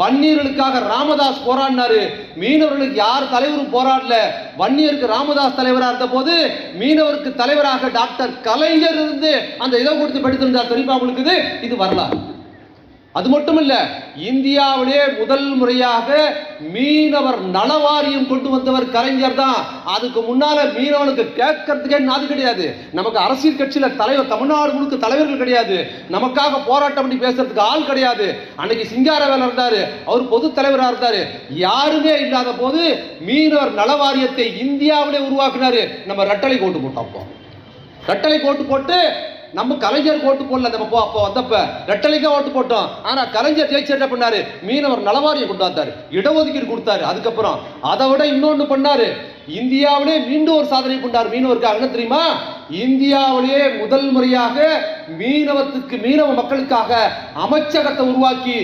வன்னியர்களுக்காக ராமதாஸ் போராடினாரு. மீனவர்களுக்கு யார் தலைவரும் போராடல. வன்னியருக்கு ராமதாஸ் தலைவராக இருந்த போது மீனவருக்கு தலைவராக டாக்டர் கலைஞர் இருந்து அந்த இதை கொடுத்து படித்திருந்தார். தெரியுமா உங்களுக்கு? இது வரலாறு. அது மட்டும் இல்ல, இந்தியாவிலே முதல் முறையாக மீனவர் நலவாரியம் கொண்டு வந்தவர் கலைஞர் தான். அதுக்கு முன்னால மீனவனுக்கு கேட்கறதுக்கே நாது கிடையாது. நமக்கு அரசியல் கட்சியில தலைவர், தமிழ்நாடு முழுக்க தலைவர்கள் கிடையாது. நமக்காக போராட்டம் பண்ணி பேசுறதுக்கு ஆள் கிடையாது. அன்னைக்கு சிங்காரவேலர் இருந்தாரு, அவர் பொது தலைவராக இருந்தாரு. யாருமே இல்லாத போது மீனவர் நலவாரியத்தை இந்தியாவிலே உருவாக்கினாரு. நம்ம ரெட்டலை கோட்டு போட்டோம். ரெட்டலை கோட்டு போட்டு நம்ம கலைஞர் ஓட்டு போடல. நம்ம அப்போ வந்தப்ப ரெட்டலைக்கா ஓட்டு போட்டோம். ஆனா கலைஞர் ஜெயிச்சு என்ன பண்ணாரு? மீனவர் நலவாரியம் கொண்டு வந்தாரு, இடஒதுக்கீடு கொடுத்தாரு. அதுக்கப்புறம் அதை விட இன்னொன்னு பண்ணாரு. இந்தியாவிலே மீண்டும் ஒரு சாதனை பண்ணார் மீனவருக்காக. என்ன தெரியுமா? இந்தியாவிலே முதல் முறையாக மீனவ மக்களுக்காக அமைச்சகத்தை உருவாக்கி